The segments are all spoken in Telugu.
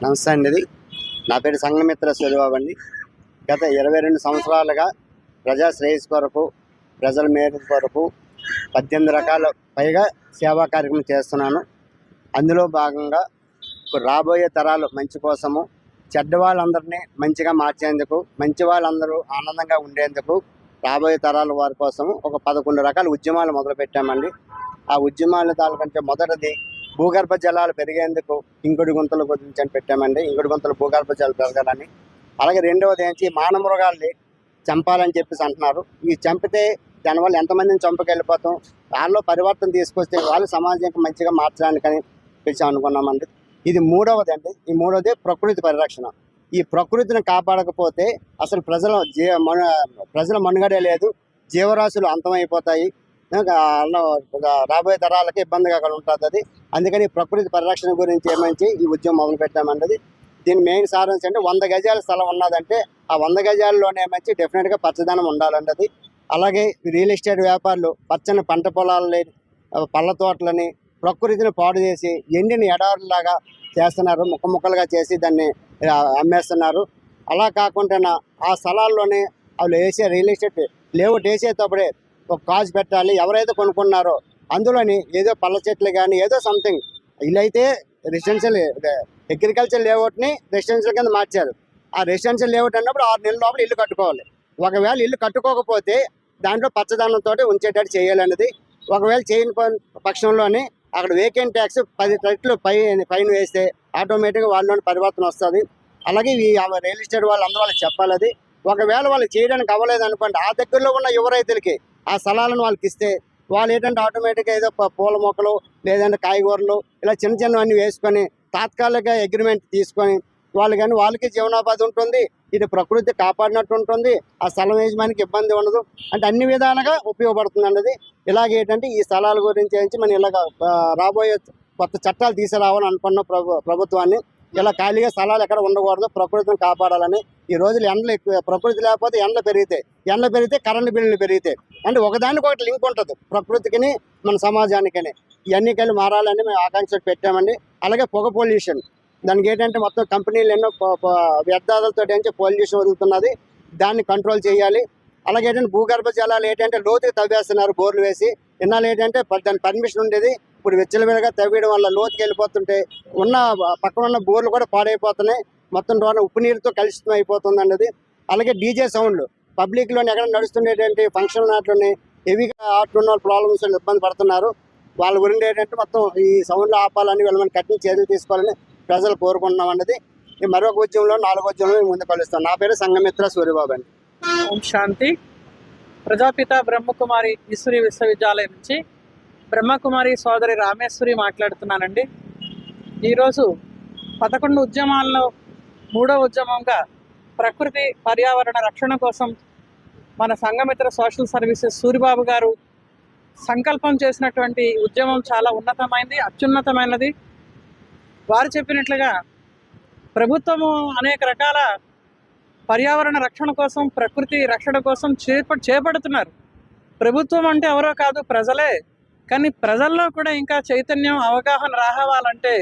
నమస్తే అండి. నా పేరు సంఘమిత్ర సూరిబాబు అండి. గత 22 సంవత్సరాలుగా ప్రజా శ్రేయస్సు కొరకు, ప్రజల మేలు కొరకు 18 రకాల పైగా సేవా కార్యక్రమం చేస్తున్నాను. అందులో భాగంగా రాబోయే తరాలు మంచి కోసము, చెడ్డ వాళ్ళందరినీ మంచిగా మార్చేందుకు, మంచి వాళ్ళందరూ ఆనందంగా ఉండేందుకు, రాబోయే తరాల వారి కోసము ఒక 11 రకాల ఉద్యమాలు మొదలుపెట్టామండి. ఆ ఉద్యమాల దానికంటే మొదటిది భూగర్భ జలాలు పెరిగేందుకు ఇంకుడు గుంతలు గురించి పెట్టామండి. ఇంకుడు గుంతలు భూగర్భ జలాలు పెరగాలని. అలాగే రెండవది ఏంటి, మానమృగాల్ని చంపాలని చెప్పేసి అంటున్నారు. ఈ చంపితే దానివల్ల ఎంతమందిని చంపకెళ్ళిపోతాం, వాళ్ళలో పరివర్తన తీసుకొస్తే వాళ్ళు సమాజానికి మంచిగా మార్చడానికని పిలిచి అనుకున్నామండి. ఇది మూడవది అండి. ఈ మూడవది ప్రకృతి పరిరక్షణ. ఈ ప్రకృతిని కాపాడకపోతే అసలు ప్రజల మనుగడే లేదు, జీవరాశులు అంతమైపోతాయి, రాబోయే తరాలకి ఇబ్బందిగా ఉంటుంది. అది అందుకని ప్రకృతి పరిరక్షణ గురించి ఏమంచి ఈ ఉద్యమం మొదలు పెట్టామన్నది. దీని మెయిన్ సారాంశం అంటే 100 గజాల స్థలం ఉన్నదంటే ఆ 100 గజాల్లోనే ఏమంచి డెఫినెట్గా పచ్చదనం ఉండాలన్నది. అలాగే రియల్ ఎస్టేట్ వ్యాపారులు పచ్చని పంట పొలాలని, పళ్ళ తోటలని, ప్రకృతిని పాడు చేసి ఎండిన ఎడారులాగా చేస్తున్నారు, ముక్కలుగా చేసి దాన్ని అమ్మేస్తున్నారు. అలా కాకుండా ఆ స్థలాల్లోనే వాళ్ళు వేసే రియల్ ఎస్టేట్ లేఅవుట్ వేసేటప్పుడే ఒక కాజు పెట్టాలి. ఎవరైతే కొనుక్కున్నారో అందులోని ఏదో పళ్ళ చెట్లు కానీ ఏదో సంథింగ్, వీళ్ళైతే రెసిడెన్షియల్ అగ్రికల్చర్ లేఅవుట్ని రెసిడెన్షియల్ కింద మార్చారు. ఆ రెసిడెన్షియల్ లేఅవుట్ అన్నప్పుడు 6 నెలల లోపల ఇల్లు కట్టుకోవాలి. ఒకవేళ ఇల్లు కట్టుకోకపోతే దాంట్లో పచ్చదనంతో ఉంచేటట్టు చేయాలన్నది. ఒకవేళ చేయని పక్షంలోని అక్కడ వేకెంట్ ట్యాక్స్ 10 రెట్లు పైన వేస్తే ఆటోమేటిక్గా వాళ్ళలోని పరివర్తన వస్తుంది. అలాగే ఈ రియల్ ఎస్టేట్ వాళ్ళు అందరూ వాళ్ళకి చెప్పాలి. అది ఒకవేళ వాళ్ళు చేయడానికి అవ్వలేదు అనుకోండి, ఆ దగ్గరలో ఉన్న యువ రైతులకి ఆ స్థలాలను వాళ్ళకి ఇస్తే వాళ్ళు ఏంటంటే ఆటోమేటిక్గా ఏదో పూల మొక్కలు లేదంటే కాయగూరలు ఇలా చిన్నవన్నీ వేసుకొని తాత్కాలిక అగ్రిమెంట్ తీసుకొని వాళ్ళు కానీ వాళ్ళకి జీవనోపాధి ఉంటుంది, ఇది ప్రకృతి కాపాడినట్టు ఉంటుంది, ఆ స్థలం యజమానికి ఇబ్బంది ఉండదు. అంటే అన్ని విధాలుగా ఉపయోగపడుతుంది అన్నది. ఇలాగే ఏంటంటే ఈ స్థలాల గురించి మనం ఇలాగ రాబోయే కొత్త చట్టాలు తీసుకురావాలని అనుకున్న ప్రభుత్వాన్ని ఇలా ఖాళీగా స్థలాలు ఎక్కడ ఉండకూడదు, ప్రకృతిని కాపాడాలని. ఈ రోజులు ఎండలు ఎక్కువ, ప్రకృతి లేకపోతే ఎండలు పెరిగితే కరెంటు బిల్లులు పెరిగితే అంటే ఒకదానికి ఒకటి లింక్ ఉంటుంది ప్రకృతికిని మన సమాజానికని. ఇవన్నీ కలిసి మారాలని మేము ఆకాంక్ష పెట్టామండి. అలాగే పొగ పొల్యూషన్, దానికి ఏంటంటే మొత్తం కంపెనీలు ఎన్నో వ్యర్థాలతో ఏంటంటే పొల్యూషన్ వదులుతున్నది, దాన్ని కంట్రోల్ చేయాలి. అలాగే ఏంటంటే భూగర్భ జలాలు ఏంటంటే లోతుకి తవ్వేస్తున్నారు బోర్లు వేసి. ఇన్నాళ్ళు ఏంటంటే దాని పర్మిషన్ ఉండేది, ఇప్పుడు విచ్చలవిడిగా తవ్వేయడం వల్ల లోతుకి వెళ్ళిపోతుంటే ఉన్న పక్కన ఉన్న బోర్లు కూడా పాడైపోతున్నాయి, మొత్తం రోడ్డు ఉప్పు నీరుతో కలుషితం అయిపోతుంది అన్నది. అలాగే డీజే సౌండ్లు పబ్లిక్లోని ఎక్కడ నడుస్తుండేటువంటి ఫంక్షన్ నాట్లోని హెవీగా ఆటలు ఉన్న ప్రాబ్లమ్స్ ఇబ్బంది పడుతున్నారు. వాళ్ళ గురించి ఏంటంటే మొత్తం ఈ సౌండ్లు ఆపాలని వీళ్ళని కఠిన చర్యలు తీసుకోవాలని ప్రజలు కోరుకుంటున్నాం అన్నది. ఈ మరొక ఉద్యమంలో 4వ ఉద్యమంలో ముందు కలుస్తాం. నా పేరు సంఘమిత్ర సూరిబాబు అండి. ఓం శాంతి. ప్రజాపిత బ్రహ్మకుమారి ఈశ్వరి విశ్వవిద్యాలయం నుంచి బ్రహ్మకుమారి సోదరి రామేశ్వరి మాట్లాడుతున్నానండి. ఈరోజు 11 ఉద్యమాల్లో 3వ ఉద్యమంగా ప్రకృతి పర్యావరణ రక్షణ కోసం మన సంఘమిత్ర సోషల్ సర్వీసెస్ సూరిబాబు గారు సంకల్పం చేసినటువంటి ఉద్యమం చాలా ఉన్నతమైనది, అత్యున్నతమైనది. వారు చెప్పినట్లుగా ప్రభుత్వము అనేక రకాల పర్యావరణ రక్షణ కోసం, ప్రకృతి రక్షణ కోసం చేపడుతున్నారు. ప్రభుత్వం అంటే ఎవరో కాదు, ప్రజలే. కానీ ప్రజల్లో కూడా ఇంకా చైతన్యం, అవగాహన రావాలంటే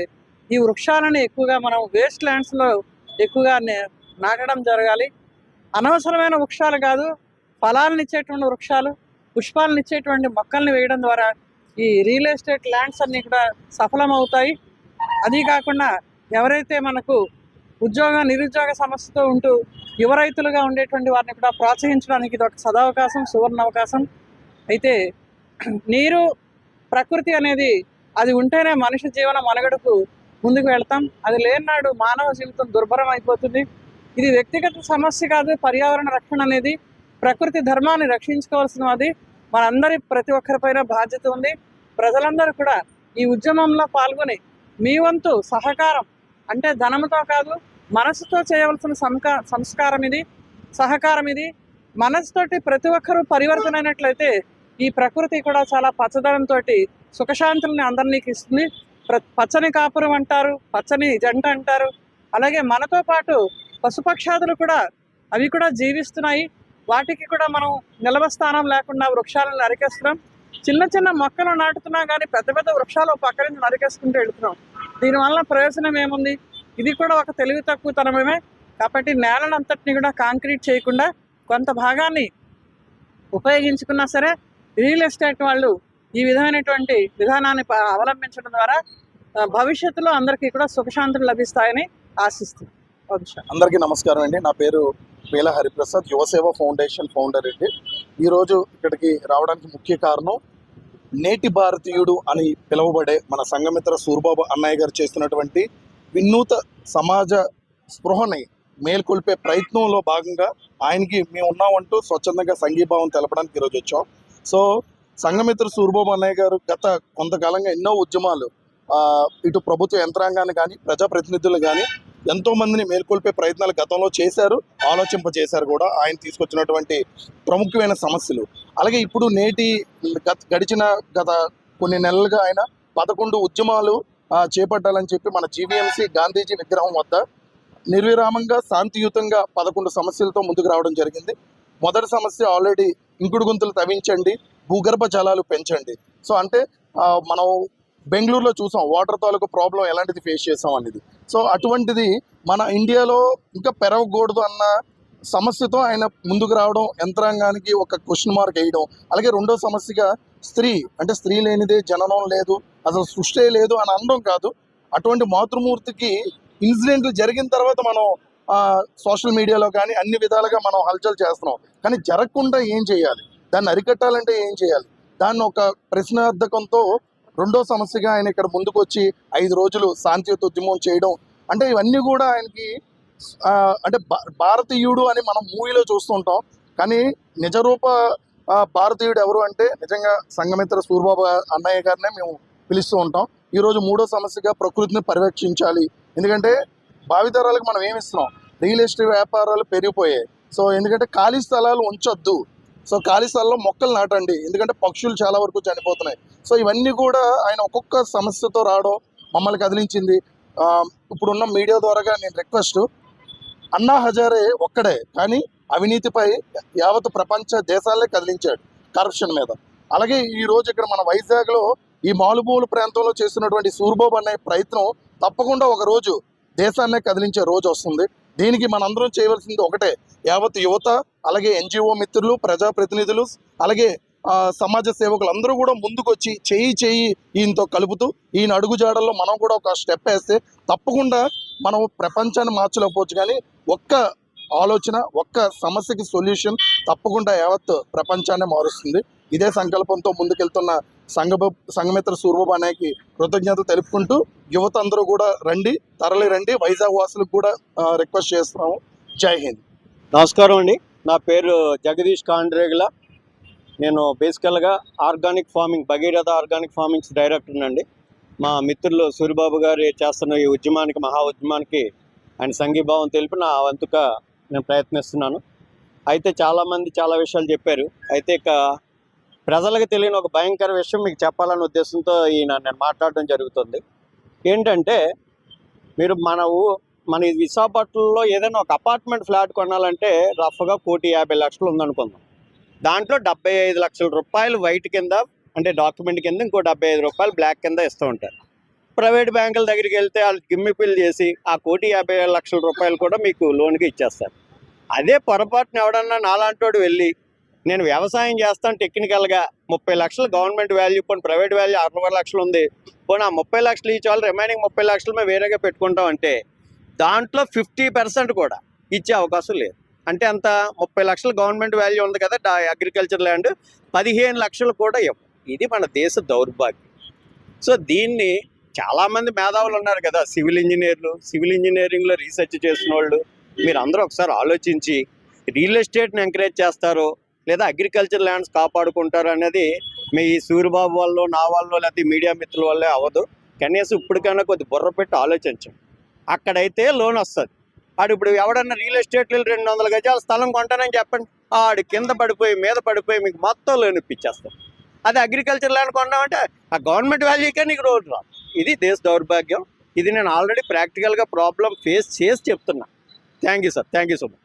ఈ వృక్షాలని ఎక్కువగా మనం వేస్ట్ ల్యాండ్స్లో ఎక్కువగా నాటడం జరగాలి. అనవసరమైన వృక్షాలు కాదు, ఫలాలను ఇచ్చేటువంటి వృక్షాలు, పుష్పాలను ఇచ్చేటువంటి మొక్కల్ని వేయడం ద్వారా ఈ రియల్ ఎస్టేట్ ల్యాండ్స్ అన్నీ కూడా సఫలమవుతాయి. అది కాకుండా ఎవరైతే మనకు నిరుద్యోగ సమస్యతో ఉంటూ యువ రైతులుగా ఉండేటువంటి వారిని కూడా ప్రోత్సహించడానికి ఇది ఒక సదవకాశం, సువర్ణ అవకాశం. అయితే నీరు, ప్రకృతి అనేది అది ఉంటేనే మనిషి జీవన మనుగడకు ముందుకు వెళ్తాం. అది లేనాడు మానవ జీవితం దుర్భరం అయిపోతుంది. ఇది వ్యక్తిగత సమస్య కాదు. పర్యావరణ రక్షణ అనేది ప్రకృతి ధర్మాన్ని రక్షించుకోవాల్సినది మనందరి ప్రతి ఒక్కరిపైన బాధ్యత ఉంది. ప్రజలందరూ కూడా ఈ ఉద్యమంలో పాల్గొని మీ వంతు సహకారం, అంటే ధనంతో కాదు మనసుతో చేయవలసిన సంస్కారం ఇది, సహకారం ఇది. మనసుతోటి ప్రతి ఒక్కరూ పరివర్తన అయినట్లయితే ఈ ప్రకృతి కూడా చాలా పచ్చదనంతో సుఖశాంతుల్ని అందరికీ ఇస్తుంది. పచ్చని కాపురం అంటారు, పచ్చని జంట అంటారు. అలాగే మనతో పాటు పశుపక్షాదులు కూడా అవి కూడా జీవిస్తున్నాయి. వాటికి కూడా మనం నిలవ స్థానం లేకుండా వృక్షాలను నరికేస్తున్నాం. చిన్న చిన్న మొక్కలు నాటుతున్నా కానీ పెద్ద పెద్ద వృక్షాలు పక్క నుంచి నరికేసుకుంటూ వెళుతున్నాం. దీనివల్ల ప్రయోజనం ఏముంది? ఇది కూడా ఒక తెలివి తక్కువతనమే. కాబట్టి నేలను అంతటిని కూడా కాంక్రీట్ చేయకుండా కొంత భాగాన్ని ఉపయోగించుకున్నా సరే రియల్ ఎస్టేట్ వాళ్ళు ఈ విధమైనటువంటి విధానాన్ని అవలంబించడం ద్వారా భవిష్యత్తులో అందరికీ కూడా సుఖశాంతులు లభిస్తాయని ఆశిస్తున్నాను. అందరికీ నమస్కారం అండి. నా పేరు వేల హరిప్రసాద్, యువసేవ ఫౌండేషన్ ఫౌండర్ అండి. ఈరోజు ఇక్కడికి రావడానికి ముఖ్య కారణం నేటి భారతీయుడు అని పిలువబడే మన సంఘమిత్ర సూరిబాబు అన్నయ్య గారు చేస్తున్నటువంటి వినూత సమాజ స్పృహని మేల్కొల్పే ప్రయత్నంలో భాగంగా ఆయనకి మేము ఉన్నామంటూ స్వచ్ఛందంగా సంఘీభావం తెలపడానికి ఈరోజు వచ్చాం. సో సంఘమిత్ర సూరిబాబు అన్నయ్య గారు గత కొంతకాలంగా ఎన్నో ఉద్యమాలు ఇటు ప్రభుత్వ యంత్రాంగాన్ని కానీ ప్రజాప్రతినిధులు కానీ ఎంతో మందిని మేల్కొల్పే ప్రయత్నాలు గతంలో చేశారు, ఆలోచింపజేశారు కూడా ఆయన తీసుకొచ్చినటువంటి ప్రముఖమైన సమస్యలు. అలాగే ఇప్పుడు గడిచిన గత కొన్ని నెలలుగా ఆయన 11 ఉద్యమాలు చేపట్టాలని చెప్పి మన జీవీఎంసీ గాంధీజీ విగ్రహం వద్ద నిర్విరామంగా శాంతియుతంగా 11 సమస్యలతో ముందుకు రావడం జరిగింది. మొదటి సమస్య ఆల్రెడీ ఇంకుడు గుంతలు తవ్వించండి, భూగర్భ జలాలు పెంచండి. సో అంటే మనం బెంగళూరులో చూసాం వాటర్ తాలూకు ప్రాబ్లం ఎలాంటిది ఫేస్ చేసాం అనేది. సో అటువంటిది మన ఇండియాలో ఇంకా పెరగకూడదు అన్న సమస్యతో ఆయన ముందుకు రావడం, యంత్రాంగానికి ఒక క్వశ్చన్ మార్క్ వేయడం. అలాగే రెండో సమస్యగా స్త్రీ, అంటే స్త్రీ లేనిదే జననం లేదు, అసలు సృష్టి లేదు అని అనడం కాదు, అటువంటి మాతృమూర్తికి ఇన్సిడెంట్లు జరిగిన తర్వాత మనం సోషల్ మీడియాలో కానీ అన్ని విధాలుగా మనం హల్చల్ చేస్తున్నాం. కానీ జరగకుండా ఏం చేయాలి, దాన్ని అరికట్టాలంటే ఏం చేయాలి, దాన్ని ఒక ప్రశ్నార్థకంతో రెండో సమస్యగా ఆయన ఇక్కడ ముందుకు వచ్చి 5 రోజులు శాంతియుత ఉద్యమం చేయడం. అంటే ఇవన్నీ కూడా ఆయనకి అంటే భారతీయుడు అని మనం మూవీలో చూస్తుంటాం, కానీ నిజరూప భారతీయుడు ఎవరు అంటే నిజంగా సంఘమిత్ర సూరిబాబు అన్నయ్య గారినే మేము పిలుస్తూ ఉంటాం. ఈరోజు మూడో సమస్యగా ప్రకృతిని పరిరక్షించాలి. ఎందుకంటే భావితరాలకు మనం ఏమిస్తున్నాం, రియల్ ఎస్టేట్ వ్యాపారాలు పెరిగిపోయాయి. సో ఎందుకంటే ఖాళీ స్థలాలు ఉంచొద్దు, సో ఖాళీ స్థలంలో మొక్కలు నాటండి, ఎందుకంటే పక్షులు చాలా వరకు చనిపోతున్నాయి. సో ఇవన్నీ కూడా ఆయన ఒక్కొక్క సమస్యతో రావడం మమ్మల్ని కదిలించింది. ఇప్పుడున్న మీడియా ద్వారాగా నేను రిక్వెస్ట్, అన్నా హజారే ఒక్కడే కానీ అవినీతిపై యావత్ ప్రపంచ దేశాలే కదిలించాడు కరప్షన్ మీద. అలాగే ఈరోజు ఇక్కడ మన వైజాగ్లో ఈ మాలుమూల ప్రాంతంలో చేస్తున్నటువంటి సూరిబాబు అనే ప్రయత్నం తప్పకుండా ఒక రోజు దేశాన్నే కదిలించే రోజు వస్తుంది. దీనికి మనందరం చేయవలసింది ఒకటే, యావత్ యువత, అలాగే ఎన్జిఓ మిత్రులు, ప్రజాప్రతినిధులు, అలాగే సమాజ సేవకులు అందరూ కూడా ముందుకొచ్చి చేయి ఈయనతో కలుపుతూ ఈయన అడుగుజాడల్లో మనం కూడా ఒక స్టెప్ వేస్తే తప్పకుండా మనం ప్రపంచాన్ని మార్చలేకపోవచ్చు, కానీ ఒక్క ఆలోచన, ఒక్క సమస్యకి సొల్యూషన్ తప్పకుండా యావత్ ప్రపంచాన్ని మారుస్తుంది. ఇదే సంకల్పంతో ముందుకెళ్తున్న సంఘమిత్ర సూరిబాబు అన్నయ్యకి కృతజ్ఞతలు తెలుపుకుంటూ యువత అందరూ కూడా తరలి రండి. వైజాగ్ వాసులకు కూడా రిక్వెస్ట్ చేస్తున్నాము. జై హింద్. నమస్కారం అండి, నా పేరు జగదీష్ కాండ్రేగుల. నేను బేసికల్గా organic farming, Bhagiratha organic farmings director అండి. మా మిత్రులు సూరిబాబు గారు చేస్తున్న ఈ ఉద్యమానికి, మహా ఉద్యమానికి ఆయన సంఘీభావం తెలిపి నా వంతుగా నేను ప్రయత్నిస్తున్నాను. అయితే చాలామంది చాలా విషయాలు చెప్పారు. అయితే ఇక ప్రజలకు తెలియని ఒక భయంకర విషయం మీకు చెప్పాలనే ఉద్దేశంతో నేను మాట్లాడడం జరుగుతుంది. ఏంటంటే మీరు మన విశాఖపట్నంలో ఏదైనా ఒక అపార్ట్మెంట్ ఫ్లాట్ కొనాలంటే రఫ్గా 1,50,00,000 ఉందనుకుందాం. దాంట్లో 75 లక్షల రూపాయలు వైట్ కింద, అంటే డాక్యుమెంట్ కింద, ఇంకో 75 రూపాయలు బ్లాక్ కింద ఇస్తూ ఉంటారు. ప్రైవేట్ బ్యాంకుల దగ్గరికి వెళ్తే వాళ్ళు గిమ్మిపిల్ చేసి ఆ 1,50,00,000 రూపాయలు కూడా మీకు లోన్కి ఇచ్చేస్తారు. అదే పొరపాటున ఎవడన్నా నాలాంటోడు వెళ్ళి నేను వ్యవసాయం చేస్తాను టెక్నికల్గా 30 లక్షలు గవర్నమెంట్ వాల్యూ, పోనీ ప్రైవేట్ వాల్యూ 60 లక్షలు ఉంది, పోనీ ఆ 30 లక్షలు ఇచ్చే వాళ్ళు రిమైనింగ్ 30 లక్షలు మేము వేరేగా పెట్టుకుంటాం అంటే దాంట్లో 50% కూడా ఇచ్చే అవకాశం లేదు. అంటే అంత 30 లక్షలు గవర్నమెంట్ వాల్యూ ఉంది కదా అగ్రికల్చర్ ల్యాండ్, 15 లక్షలు కూడా ఇవ్వం. ఇది మన దేశ దౌర్భాగ్యం. సో దీన్ని చాలామంది మేధావులు ఉన్నారు కదా, సివిల్ ఇంజనీరింగ్లో రీసెర్చ్ చేసిన వాళ్ళు, మీరు అందరూ ఒకసారి ఆలోచించి రియల్ ఎస్టేట్ని ఎంకరేజ్ చేస్తారో లేదా అగ్రికల్చర్ ల్యాండ్స్ కాపాడుకుంటారు అనేది మీ సూరిబాబు వల్ల, నా వల్ల, లేకపోతే మీడియా మిత్రుల వల్లే అవ్వదు. కనీసం ఇప్పటికైనా కొద్ది బుర్ర పెట్టి ఆలోచించండి. అక్కడైతే లోన్ వస్తుంది. ఆడు ఇప్పుడు ఎవడన్నా రియల్ ఎస్టేట్లో 200 గజాల స్థలం కొంటానని చెప్పండి, ఆడు కింద పడిపోయి మీద పడిపోయి మీకు మొత్తం లోన్ ఇప్పించేస్తారు. అదే అగ్రికల్చర్ ల్యాండ్ కొన్నామంటే ఆ గవర్నమెంట్ వాల్యూకే నీకు రోడ్డు రాదు. ఇది దేశ దౌర్భాగ్యం. ఇది నేను ఆల్రెడీ ప్రాక్టికల్గా ప్రాబ్లం ఫేస్ చేసి చెప్తున్నా. Thank you sir, thank you so much.